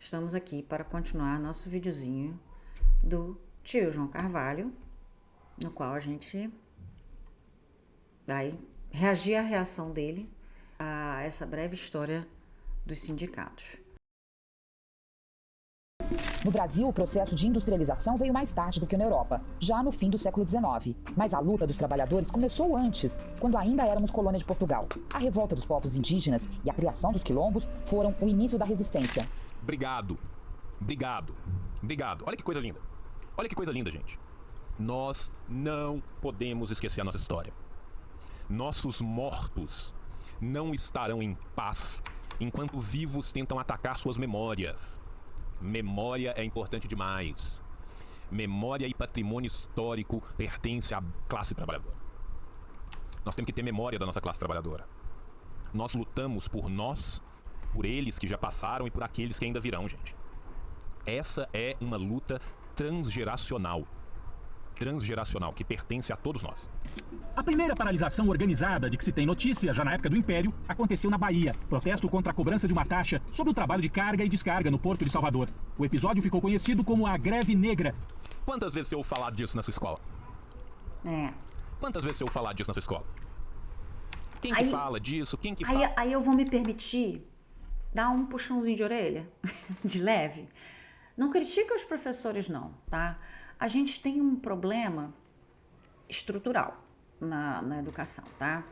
Estamos aqui para continuar nosso videozinho do tio João Carvalho, no qual a gente vai reagir à reação dele a essa breve história dos sindicatos. No Brasil, o processo de industrialização veio mais tarde do que na Europa, já no fim do século XIX. Mas a luta dos trabalhadores começou antes, quando ainda éramos colônia de Portugal. A revolta dos povos indígenas e a criação dos quilombos foram o início da resistência. Obrigado. Olha que coisa linda. Olha que coisa linda, gente. Nós não podemos esquecer a nossa história. Nossos mortos não estarão em paz enquanto vivos tentam atacar suas memórias. Memória é importante demais. Memória e patrimônio histórico pertence à classe trabalhadora. Nós temos que ter memória da nossa classe trabalhadora. Nós lutamos por nós, por eles que já passaram e por aqueles que ainda virão, gente. Essa é uma luta transgeracional, que pertence a todos nós. A primeira paralisação organizada de que se tem notícia, já na época do Império, aconteceu na Bahia. Protesto contra a cobrança de uma taxa sobre o trabalho de carga e descarga no Porto de Salvador. O episódio ficou conhecido como a Greve Negra. Quantas vezes você ouviu falar disso na sua escola? Quantas vezes você ouviu falar disso na sua escola? Quem que fala disso? Quem que fala? Aí eu vou me permitir dar um puxãozinho de orelha, de leve. Não critica os professores não, tá? A gente tem um problema estrutural na educação, tá?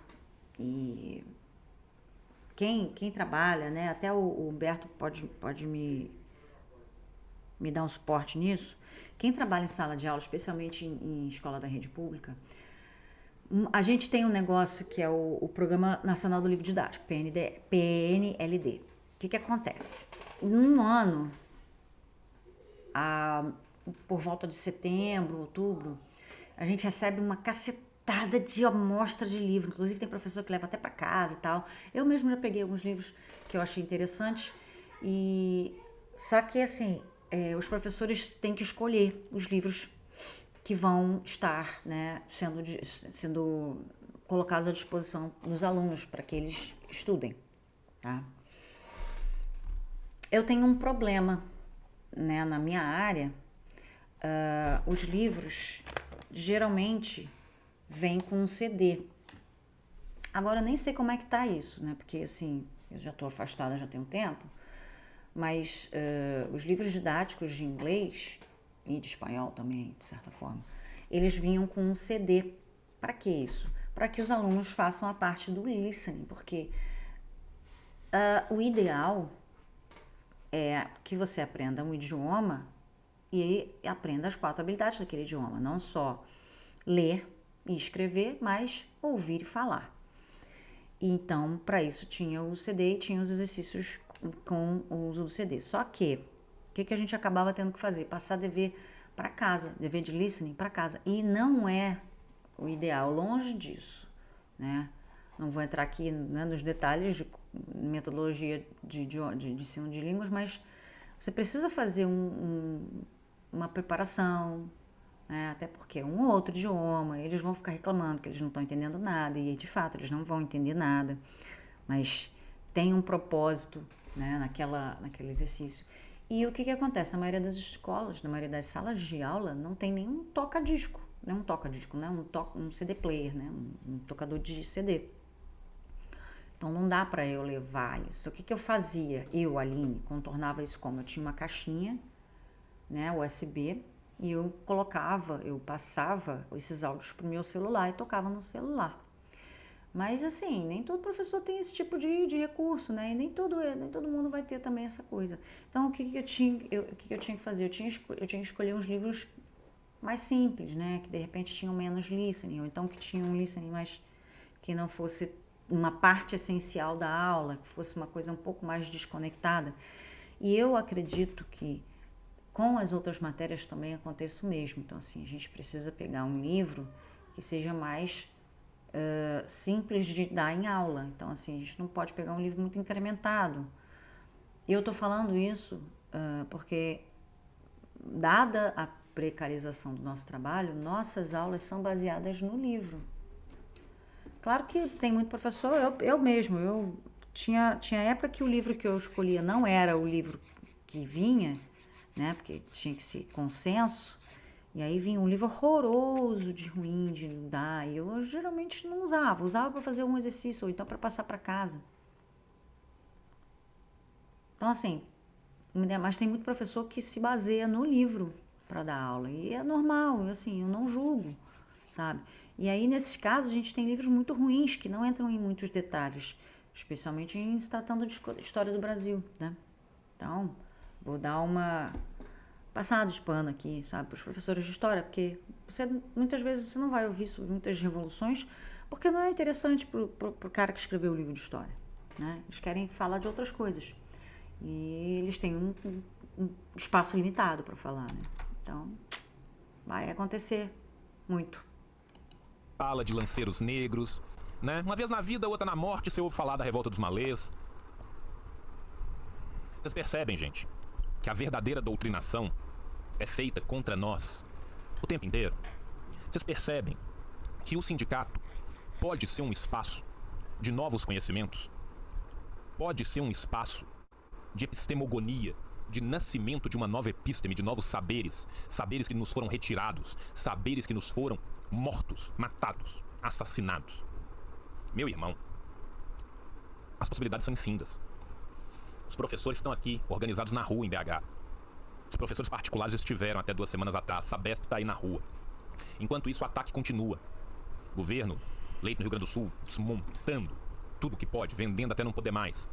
E quem trabalha, né? Até o Humberto pode me dar um suporte nisso. Quem trabalha em sala de aula, especialmente em escola da rede pública, a gente tem um negócio que é o Programa Nacional do Livro Didático, PNLD. O que acontece? Num ano, por volta de setembro, outubro, a gente recebe uma cacetada de amostra de livro. Inclusive tem professor que leva até para casa e tal. Eu mesmo já peguei alguns livros que eu achei interessantes. Só que assim, os professores têm que escolher os livros que vão estar, né, sendo colocados à disposição dos alunos para que eles estudem, tá? Eu tenho um problema, né, na minha área. Os livros geralmente vêm com um CD. Agora eu nem sei como é que tá isso, né? Porque assim, eu já tô afastada já tem um tempo, mas os livros didáticos de inglês e de espanhol também, de certa forma, eles vinham com um CD. Para que isso? Para que os alunos façam a parte do listening, porque o ideal é que você aprenda um idioma e aprenda as 4 habilidades daquele idioma, não só ler e escrever, mas ouvir e falar. Então, para isso tinha o CD e tinha os exercícios com o uso do CD. Só que, o que a gente acabava tendo que fazer? Passar dever para casa, dever de listening para casa. E não é o ideal, longe disso, né? Não vou entrar aqui, né, nos detalhes de metodologia de ensino de línguas, mas você precisa fazer uma preparação, né? Até porque é um outro idioma, eles vão ficar reclamando que eles não estão entendendo nada, e de fato eles não vão entender nada, mas tem um propósito, né, naquele exercício. E o que acontece? Na maioria das escolas, na maioria das salas de aula, não tem nenhum toca-disco, né? Um CD player, né? Um tocador de CD. Então não dá para eu levar isso. O que eu fazia? Eu, Aline, contornava isso como? Eu tinha uma caixinha, né, USB, e eu passava esses áudios pro meu celular e tocava no celular. Mas assim, nem todo professor tem esse tipo de recurso, né? E nem todo mundo vai ter também essa coisa. Então o que eu tinha que fazer? Eu tinha que escolher uns livros mais simples, né? Que de repente tinham menos listening, ou então que tinham um listening mais, que não fosse uma parte essencial da aula, que fosse uma coisa um pouco mais desconectada. E eu acredito que com as outras matérias também acontece o mesmo. Então assim, a gente precisa pegar um livro que seja mais simples de dar em aula. Então assim, a gente não pode pegar um livro muito incrementado. E eu tô falando isso porque, dada a precarização do nosso trabalho, nossas aulas são baseadas no livro. Claro que tem muito professor, eu tinha época que o livro que eu escolhia não era o livro que vinha, né? Porque tinha que ser consenso. E aí vinha um livro horroroso de ruim, de não dar. E eu geralmente não usava. Usava para fazer um exercício ou então para passar para casa. Então, assim, mas tem muito professor que se baseia no livro para dar aula. E é normal, assim, eu não julgo, sabe? E aí, nesses casos, a gente tem livros muito ruins que não entram em muitos detalhes, especialmente em se tratando de história do Brasil, né? Então, vou dar uma passada de pano aqui, sabe, para os professores de história, porque muitas vezes você não vai ouvir sobre muitas revoluções, porque não é interessante para o cara que escreveu o livro de história, né? Eles querem falar de outras coisas. E eles têm um espaço limitado para falar, né? Então, vai acontecer muito. Fala de lanceiros negros, né? Uma vez na vida, outra na morte, você ouve falar da revolta dos malês. Vocês percebem, gente, que a verdadeira doutrinação é feita contra nós o tempo inteiro? Vocês percebem que o sindicato pode ser um espaço de novos conhecimentos? Pode ser um espaço de epistemogonia, de nascimento de uma nova epísteme, de novos saberes, saberes que nos foram retirados, saberes que nos foram mortos, matados, assassinados. Meu irmão, as possibilidades são infindas. Os professores estão aqui, organizados na rua em BH. Os professores particulares estiveram até 2 semanas atrás, a Sabesp está aí na rua. Enquanto isso, o ataque continua. O governo, eleito no Rio Grande do Sul, desmontando tudo que pode, vendendo até não poder mais.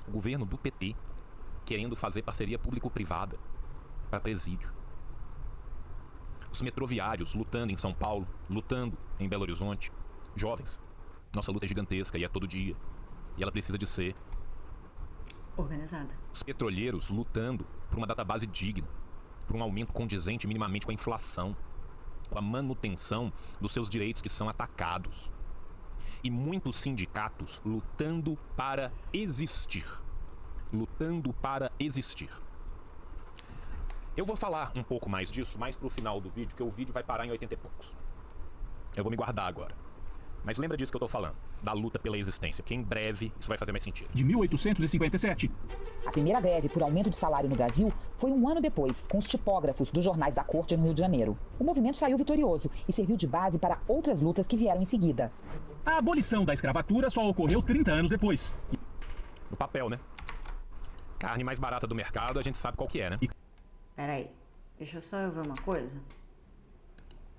O governo do PT querendo fazer parceria público-privada para presídio. Os metroviários lutando em São Paulo, lutando em Belo Horizonte. Jovens, nossa luta é gigantesca e é todo dia. E ela precisa de ser organizada. Os petroleiros lutando por uma database digna, por um aumento condizente minimamente com a inflação, com a manutenção dos seus direitos que são atacados. E muitos sindicatos lutando para existir. Lutando para existir. Eu vou falar um pouco mais disso, mais pro final do vídeo, porque o vídeo vai parar em 80 e poucos. Eu vou me guardar agora. Mas lembra disso que eu tô falando, da luta pela existência, porque em breve isso vai fazer mais sentido. De 1857. A primeira greve por aumento de salário no Brasil foi um ano depois, com os tipógrafos dos jornais da corte no Rio de Janeiro. O movimento saiu vitorioso e serviu de base para outras lutas que vieram em seguida. A abolição da escravatura só ocorreu 30 anos depois. No papel, né? Carne mais barata do mercado, a gente sabe qual que é, né? Peraí, deixa só eu ver uma coisa.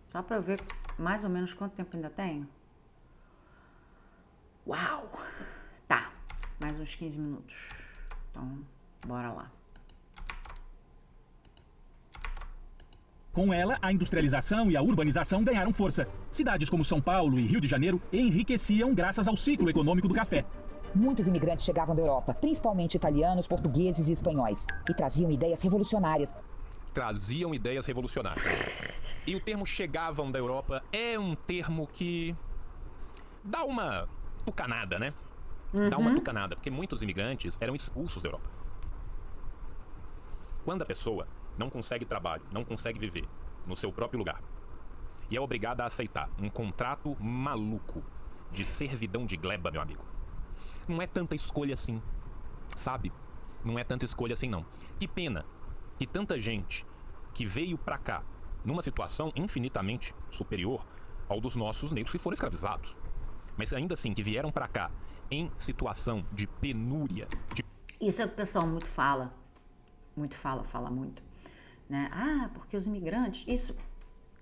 Só pra eu ver mais ou menos quanto tempo ainda tenho. Uau! Tá, mais uns 15 minutos. Então, bora lá. Com ela, a industrialização e a urbanização ganharam força. Cidades como São Paulo e Rio de Janeiro enriqueciam graças ao ciclo econômico do café. Muitos imigrantes chegavam da Europa, principalmente italianos, portugueses e espanhóis, e traziam ideias revolucionárias. Traziam ideias revolucionárias. E o termo chegavam da Europa é um termo que dá uma tucanada, né? Dá uma tucanada, porque muitos imigrantes eram expulsos da Europa. Quando a pessoa não consegue trabalho, não consegue viver no seu próprio lugar, e é obrigada a aceitar um contrato maluco de servidão de gleba, meu amigo, não é tanta escolha assim, sabe? Não é tanta escolha assim, não. Que pena que tanta gente que veio pra cá numa situação infinitamente superior ao dos nossos negros que foram escravizados, mas ainda assim que vieram pra cá em situação de penúria. Isso é o que o pessoal fala muito, né? Ah, porque os imigrantes, isso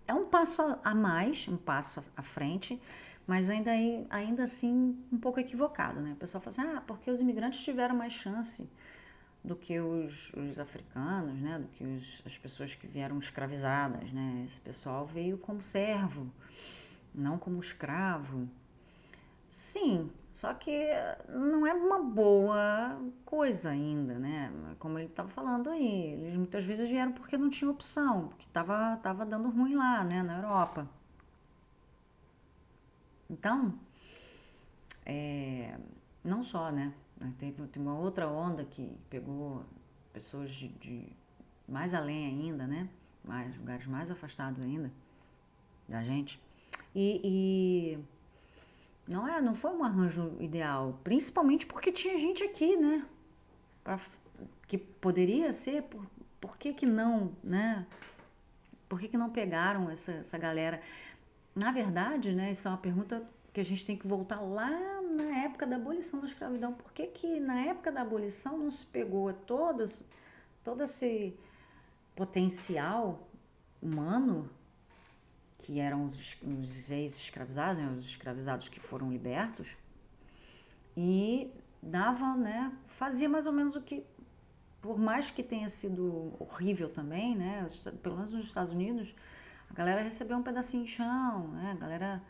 é um passo a mais, um passo à frente, mas ainda assim um pouco equivocado, né? O pessoal fala assim, porque os imigrantes tiveram mais chance do que os africanos, né? Do que as pessoas que vieram escravizadas, né? Esse pessoal veio como servo, não como escravo. Sim, só que não é uma boa coisa ainda, né? Como ele estava falando aí, eles muitas vezes vieram porque não tinha opção, porque tava dando ruim lá, né? Na Europa. Então, não só, né? Teve uma outra onda que pegou pessoas de mais além ainda, né? Lugares mais afastados ainda da gente. E não foi um arranjo ideal, principalmente porque tinha gente aqui, né? que poderia ser, por que não, né? Por que não pegaram essa galera? Na verdade, né, isso é uma pergunta que a gente tem que voltar lá na época da abolição da escravidão. Por que na época da abolição não se pegou todo esse potencial humano, que eram os ex-escravizados, né, os escravizados que foram libertos, e dava, né, fazia mais ou menos o que, por mais que tenha sido horrível também, né, pelo menos nos Estados Unidos, a galera recebeu um pedacinho de chão, né, a galera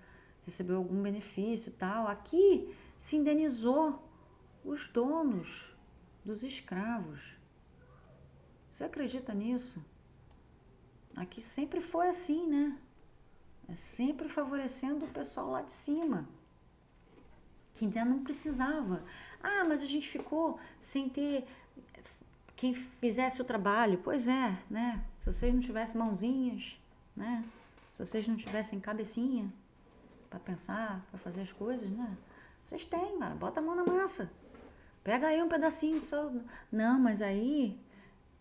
recebeu algum benefício e tal. Aqui se indenizou os donos dos escravos. Você acredita nisso? Aqui sempre foi assim, né? É sempre favorecendo o pessoal lá de cima, que ainda não precisava. Ah, mas a gente ficou sem ter quem fizesse o trabalho. Pois é, né? Se vocês não tivessem mãozinhas, né? Se vocês não tivessem cabecinha para pensar, para fazer as coisas, né? Vocês têm, cara. Bota a mão na massa. Pega aí um pedacinho só. Não, mas aí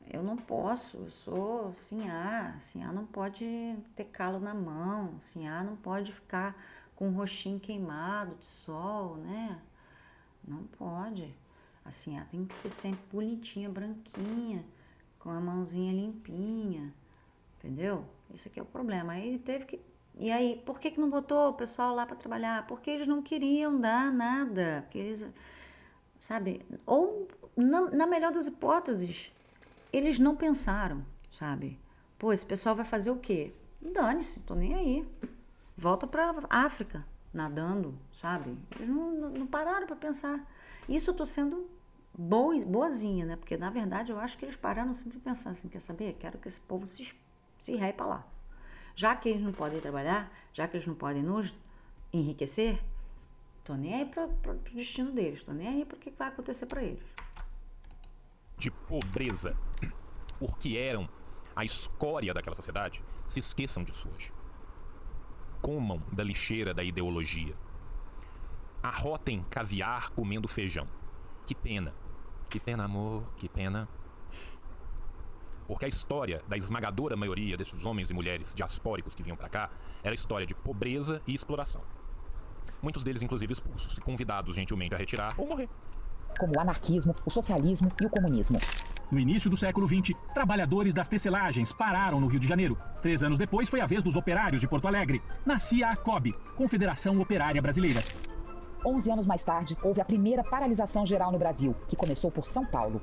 eu não posso. Eu sou Sinhá. Sinhá não pode ter calo na mão. Sinhá não pode ficar com o rostinho queimado de sol, né? Não pode. A Sinhá tem que ser sempre bonitinha, branquinha, com a mãozinha limpinha. Entendeu? Esse aqui é o problema. Aí teve que... E aí, por que não botou o pessoal lá para trabalhar? Porque eles não queriam dar nada. Porque eles, sabe? Ou, na melhor das hipóteses, eles não pensaram, sabe? Pô, esse pessoal vai fazer o quê? Dane-se, tô nem aí. Volta pra África, nadando, sabe? Eles não pararam para pensar. Isso eu tô sendo boazinha, né? Porque, na verdade, eu acho que eles pararam sempre pra pensar assim, quer saber? Quero que esse povo se raie pra lá. Já que eles não podem trabalhar, já que eles não podem nos enriquecer, tô nem aí pro destino deles, tô nem aí pro que vai acontecer para eles. De pobreza, porque eram a escória daquela sociedade, se esqueçam disso hoje. Comam da lixeira da ideologia. Arrotem caviar comendo feijão. Que pena, amor, que pena. Porque a história da esmagadora maioria desses homens e mulheres diaspóricos que vinham para cá era a história de pobreza e exploração. Muitos deles, inclusive, expulsos, convidados gentilmente a retirar ou morrer. Como o anarquismo, o socialismo e o comunismo. No início do século XX, trabalhadores das tecelagens pararam no Rio de Janeiro. 3 anos depois foi a vez dos operários de Porto Alegre. Nascia a COB, Confederação Operária Brasileira. 11 anos mais tarde, houve a primeira paralisação geral no Brasil, que começou por São Paulo.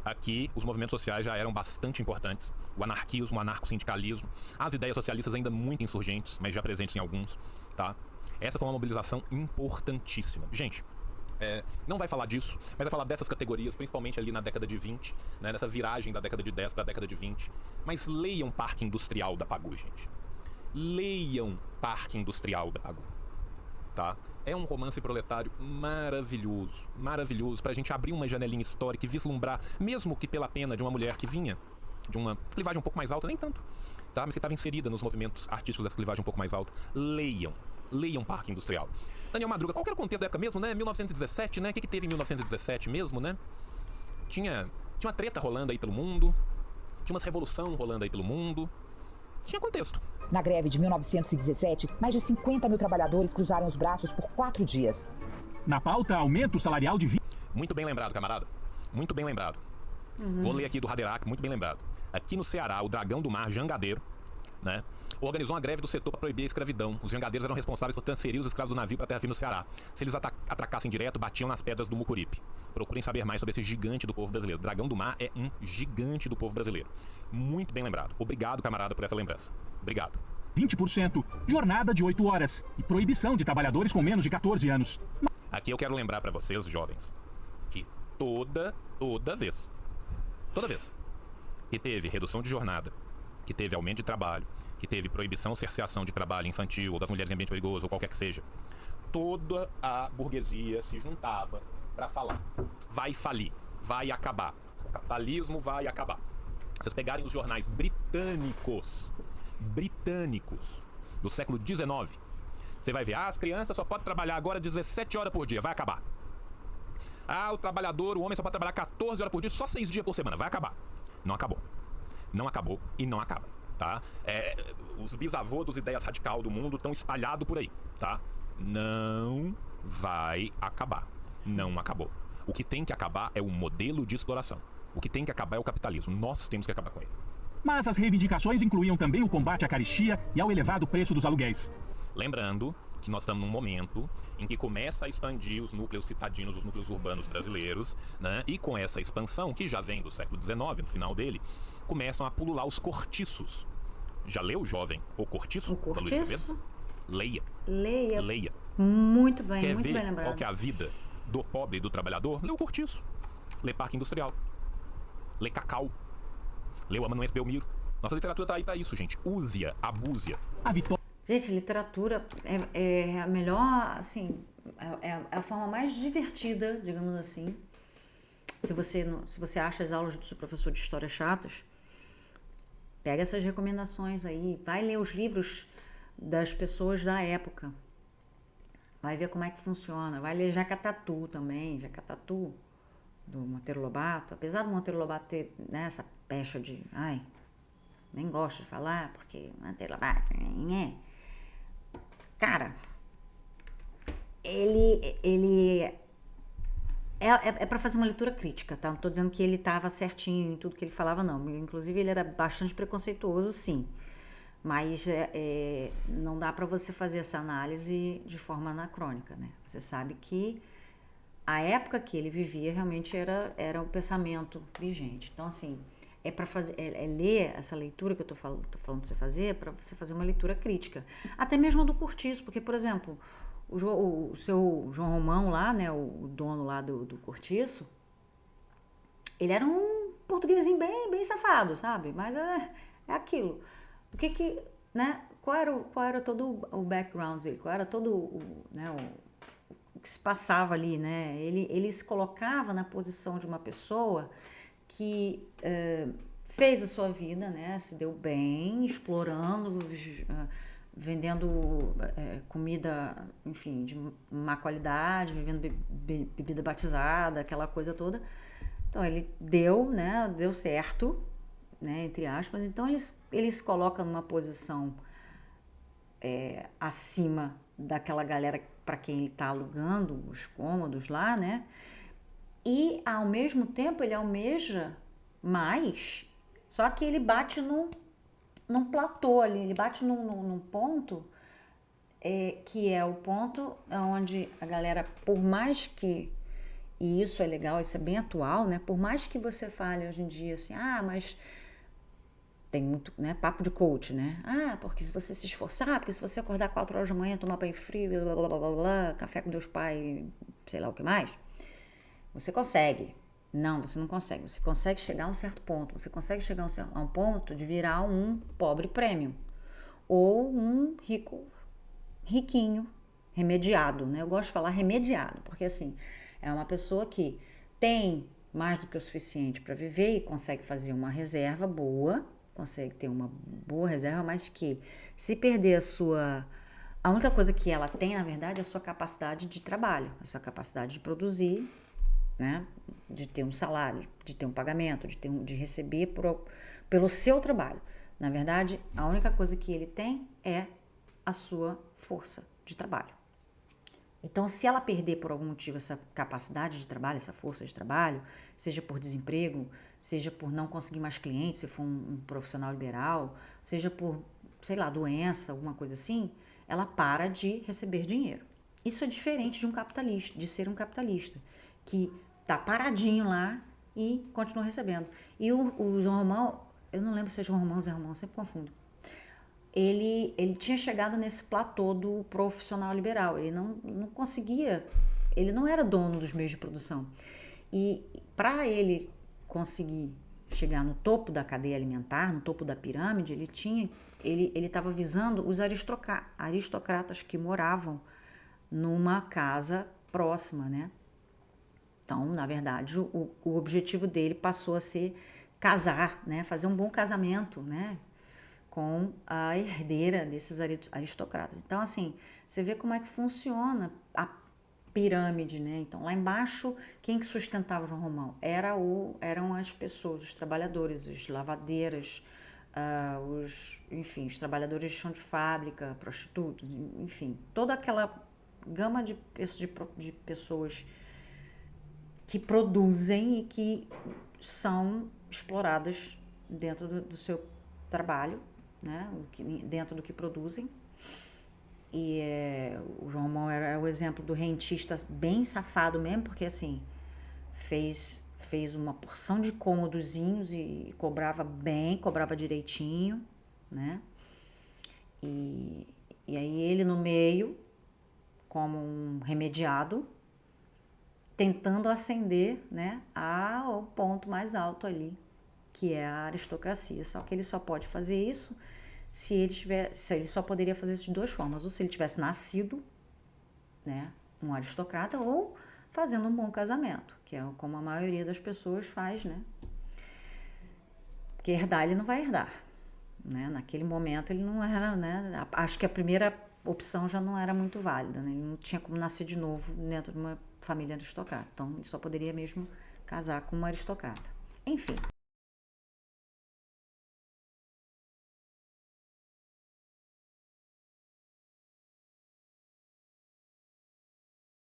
Aqui, os movimentos sociais já eram bastante importantes. O anarquismo, o anarcossindicalismo, as ideias socialistas ainda muito insurgentes, mas já presentes em alguns, tá? Essa foi uma mobilização importantíssima. Gente, não vai falar disso, mas vai falar dessas categorias, principalmente ali na década de 20, né, nessa viragem da década de 10 para a década de 20. Mas leiam Parque Industrial da Pagu, gente. Leiam Parque Industrial da Pagu. Tá? É um romance proletário maravilhoso, maravilhoso, pra gente abrir uma janelinha histórica e vislumbrar, mesmo que pela pena de uma mulher que vinha de uma clivagem um pouco mais alta, nem tanto, tá? Mas que estava inserida nos movimentos artísticos dessa clivagem um pouco mais alta. Leiam Parque Industrial. Daniel Madruga, qual que era o contexto da época mesmo, né? 1917, né? O que teve em 1917 mesmo, né? Tinha uma treta rolando aí pelo mundo, tinha uma revolução rolando aí pelo mundo, tinha contexto. Na greve de 1917, mais de 50 mil trabalhadores cruzaram os braços por 4 dias. Na pauta, aumento salarial de 20%. Muito bem lembrado, camarada. Muito bem lembrado. Vou ler aqui do Haderac, muito bem lembrado. Aqui no Ceará, o Dragão do Mar, jangadeiro, né, organizou uma greve do setor para proibir a escravidão. Os jangadeiros eram responsáveis por transferir os escravos do navio para a terra firme no Ceará. Se eles atracassem direto, batiam nas pedras do Mucuripe. Procurem saber mais sobre esse gigante do povo brasileiro. Dragão do Mar é um gigante do povo brasileiro. Muito bem lembrado. Obrigado, camarada, por essa lembrança. Obrigado. 20%, jornada de 8 horas e proibição de trabalhadores com menos de 14 anos. Aqui eu quero lembrar para vocês, jovens, que toda vez que teve redução de jornada, que teve aumento de trabalho, que teve proibição ou cerceação de trabalho infantil ou das mulheres em ambiente perigoso ou qualquer que seja, toda a burguesia se juntava para falar: vai falir, vai acabar, o capitalismo vai acabar. Vocês pegarem os jornais britânicos do século XIX, você vai ver, as crianças só podem trabalhar agora 17 horas por dia, vai acabar. Ah, o trabalhador, o homem só pode trabalhar 14 horas por dia, só 6 dias por semana. Vai acabar. Não acabou. Não acabou e não acaba, tá? Os bisavôs dos ideias radical do mundo estão espalhados por aí, tá? Não vai acabar. Não acabou. O que tem que acabar é o modelo de exploração. O que tem que acabar é o capitalismo. Nós temos que acabar com ele. Mas as reivindicações incluíam também o combate à carestia e ao elevado preço dos aluguéis. Lembrando que nós estamos num momento em que começa a expandir os núcleos citadinos, os núcleos urbanos brasileiros, né? E com essa expansão, que já vem do século XIX, no final dele, começam a pulular os cortiços. Já leu, jovem, O Cortiço? O Cortiço? Leia. Leia. Leia. Muito bem, Quer muito ver bem lembrado. qual que é a vida do pobre e do trabalhador? Lê O Cortiço. Lê Parque Industrial. Lê Cacau. Lê o Amanuense Belmiro. Nossa literatura tá aí pra isso, gente. Use-a, abuse-a. A vitória Gente, literatura é a melhor, assim, é a forma mais divertida, digamos assim. Se você acha as aulas do seu professor de história chatas, pega essas recomendações aí, vai ler os livros das pessoas da época. Vai ver como é que funciona. Vai ler Jacatatu também, Jacatatu, do Monteiro Lobato. Apesar do Monteiro Lobato ter, né, essa pecha de, nem gosto de falar, porque Monteiro Lobato, cara, ele é para fazer uma leitura crítica, tá? Não tô dizendo que ele tava certinho em tudo que ele falava, não. Inclusive, ele era bastante preconceituoso, sim. Mas não dá para você fazer essa análise de forma anacrônica, né? Você sabe que a época que ele vivia realmente era um pensamento vigente. Então, assim, para fazer, ler essa leitura que eu tô falando para você fazer, para você fazer uma leitura crítica. Até mesmo do Cortiço, porque, por exemplo, o seu João Romão lá, né, o dono lá do Cortiço, ele era um portuguesinho bem safado, sabe? Mas é aquilo. O que, né, qual era todo o background dele? Qual era todo o que se passava ali, né? Ele se colocava na posição de uma pessoa que fez a sua vida, né? Se deu bem, explorando, vendendo comida, enfim, de má qualidade, vivendo bebida batizada, aquela coisa toda. Então, ele deu certo, né, entre aspas. Então, eles se colocam numa posição acima daquela galera para quem ele está alugando os cômodos lá, né? E, ao mesmo tempo, ele almeja mais, só que ele bate num platô ali, ele bate num ponto que é o ponto onde a galera, por mais que, e isso é legal, isso é bem atual, né? Por mais que você fale hoje em dia assim, mas tem muito, né, papo de coach, né? Porque se você se esforçar, porque se você acordar 4 horas da manhã, tomar banho frio, blá, blá, blá, blá, blá, café com Deus Pai, sei lá o que mais, você consegue. Não, você não consegue. Você consegue chegar a um certo ponto. Você consegue chegar a um ponto de virar um pobre premium. Ou um riquinho, remediado, né? Eu gosto de falar remediado, porque assim, é uma pessoa que tem mais do que o suficiente para viver e consegue fazer uma reserva boa, consegue ter uma boa reserva, mas que se perder a única coisa que ela tem, na verdade, é a sua capacidade de trabalho, a sua capacidade de produzir, né? De ter um salário, de ter um pagamento, de receber pelo seu trabalho. Na verdade, a única coisa que ele tem é a sua força de trabalho. Então, se ela perder por algum motivo essa capacidade de trabalho, essa força de trabalho, seja por desemprego, seja por não conseguir mais clientes, se for um profissional liberal, seja por, sei lá, doença, alguma coisa assim, ela para de receber dinheiro. Isso é diferente de um capitalista, de ser um capitalista, que tá paradinho lá e continua recebendo. E o João Romão, eu não lembro se é João Romão ou Zé Romão, sempre confundo. Ele tinha chegado nesse platô do profissional liberal. Ele não conseguia, ele não era dono dos meios de produção. E para ele conseguir chegar no topo da cadeia alimentar, no topo da pirâmide, ele estava visando os aristocratas que moravam numa casa próxima, né? Então, na verdade, o objetivo dele passou a ser casar, né? Fazer um bom casamento, né? Com a herdeira desses aristocratas. Então, assim, você vê como é que funciona pirâmide, né? Então, lá embaixo, quem que sustentava o João Romão? Eram as pessoas, os trabalhadores, as lavadeiras, enfim, os trabalhadores de chão de fábrica, prostitutos, enfim, toda aquela gama de pessoas que produzem e que são exploradas dentro do seu trabalho, né? Dentro do que produzem. E o João Romão era o exemplo do rentista bem safado mesmo, porque assim, fez uma porção de cômodozinhos e cobrava bem, cobrava direitinho, né? E aí ele no meio, como um remediado, tentando ascender, né, ao ponto mais alto ali, que é a aristocracia. Só que ele só pode fazer isso se ele só poderia fazer isso de duas formas, ou se ele tivesse nascido, né, um aristocrata, ou fazendo um bom casamento, que é como a maioria das pessoas faz, né? Porque herdar ele não vai herdar, né? Naquele momento ele não era, né? Acho que a primeira opção já não era muito válida, né? Ele não tinha como nascer de novo dentro de uma família aristocrata, então ele só poderia mesmo casar com uma aristocrata. Enfim,